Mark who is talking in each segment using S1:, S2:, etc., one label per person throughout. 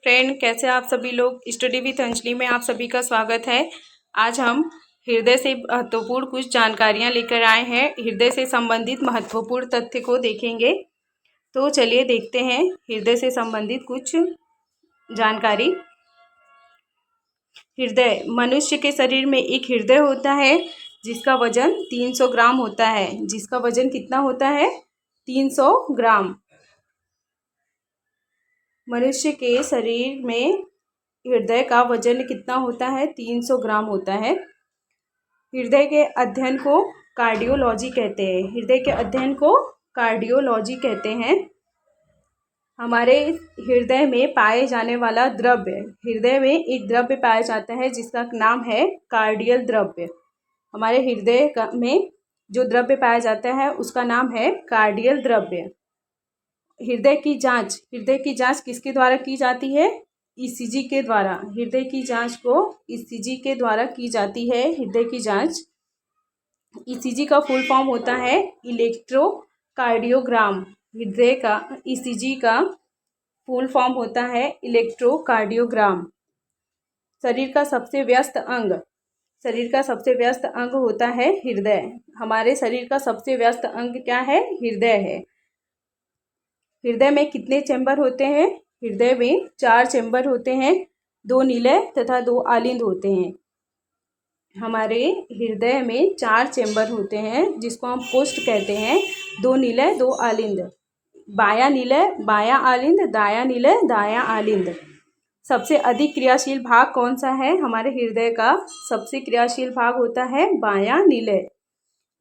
S1: Friend, कैसे आप सभी लोग। स्टडी विथ अंजलि में आप सभी का स्वागत है। आज हम हृदय से महत्वपूर्ण कुछ जानकारियां लेकर आए हैं। हृदय से संबंधित महत्वपूर्ण तथ्य को देखेंगे। तो चलिए देखते हैं हृदय से संबंधित कुछ जानकारी। हृदय, मनुष्य के शरीर में एक हृदय होता है जिसका वजन 300 ग्राम होता है। जिसका वजन कितना होता है? 300 ग्राम। मनुष्य के शरीर में हृदय का वजन कितना होता है? 300 ग्राम होता है। हृदय के अध्ययन को कार्डियोलॉजी कहते हैं। हृदय के अध्ययन को कार्डियोलॉजी कहते हैं। हमारे हृदय में पाए जाने वाला द्रव्य, हृदय में एक द्रव्य पाया जाता है जिसका नाम है कार्डियल द्रव्य। हमारे हृदय में जो द्रव्य पाया जाता है उसका नाम है कार्डियल द्रव्य। हृदय की जांच किसके द्वारा की जाती है? ईसीजी के द्वारा। हृदय की जांच को ईसीजी के द्वारा की जाती है। हृदय की जांच, ईसीजी का फुल फॉर्म होता है इलेक्ट्रोकार्डियोग्राम। हृदय का ईसीजी का फुल फॉर्म होता है इलेक्ट्रोकार्डियोग्राम। शरीर का सबसे व्यस्त अंग होता है हृदय। हमारे शरीर का सबसे व्यस्त अंग क्या है? हृदय है। हृदय में कितने चैम्बर होते हैं? हृदय में 4 चैम्बर होते हैं। 2 निलय तथा 2 आलिंद होते हैं। हमारे हृदय में 4 चैम्बर होते हैं जिसको हम कोष्ठ कहते हैं। 2 निलय 2 आलिंद। बायां निलय बायां आलिंद, दायां निलय दायां आलिंद। सबसे अधिक क्रियाशील भाग कौन सा है? हमारे हृदय का सबसे क्रियाशील भाग होता है बायां निलय।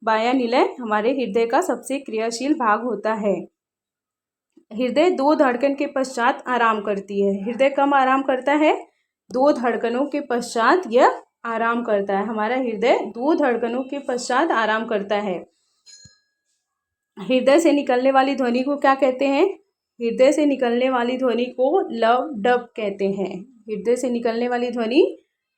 S1: बायां निलय हमारे हृदय का सबसे क्रियाशील भाग होता है। हृदय 2 धड़कन के पश्चात आराम करती है। हृदय कब आराम करता है? 2 धड़कनों के पश्चात यह आराम करता है। हमारा हृदय 2 धड़कनों के पश्चात आराम करता है। हृदय से निकलने वाली ध्वनि को क्या कहते हैं? हृदय से निकलने वाली ध्वनि को लव डब कहते हैं। हृदय से निकलने वाली ध्वनि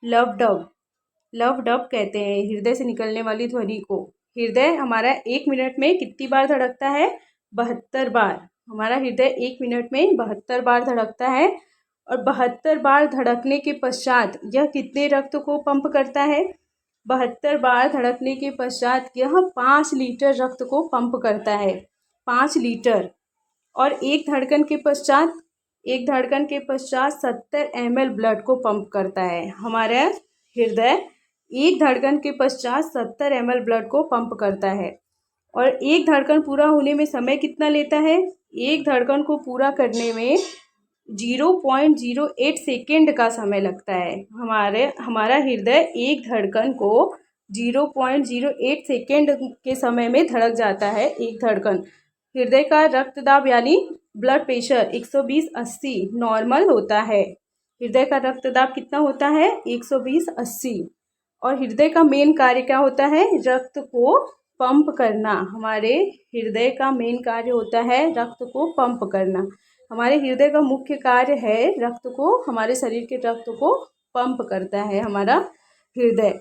S1: लव डब कहते हैं। हृदय से निकलने वाली ध्वनि को। हृदय हमारा 1 मिनट में कितनी बार धड़कता है? 72 बार। हमारा हृदय 1 मिनट में 72 बार धड़कता है। और 72 बार धड़कने के पश्चात यह कितने रक्त को पंप करता है? 72 बार धड़कने के पश्चात यह 5 लीटर रक्त को पंप करता है। 5 लीटर। और एक धड़कन के पश्चात 70 ml ब्लड को पंप करता है। हमारा हृदय एक धड़कन के पश्चात 70 ml ब्लड को पंप करता है। और एक धड़कन पूरा होने में समय कितना लेता है? एक धड़कन को पूरा करने में 0.08 सेकेंड का समय लगता है। हमारा हृदय एक धड़कन को 0.08 सेकेंड के समय में धड़क जाता है। एक धड़कन। हृदय का रक्तदाब यानी ब्लड प्रेशर 120/80 नॉर्मल होता है। हृदय का रक्तदाब कितना होता है? 120/80। और हृदय का मेन कार्य क्या होता है? रक्त को पंप करना। हमारे हृदय का मेन कार्य होता है रक्त को पंप करना। हमारे हृदय का मुख्य कार्य है हमारे शरीर के रक्त को पंप करता है हमारा हृदय।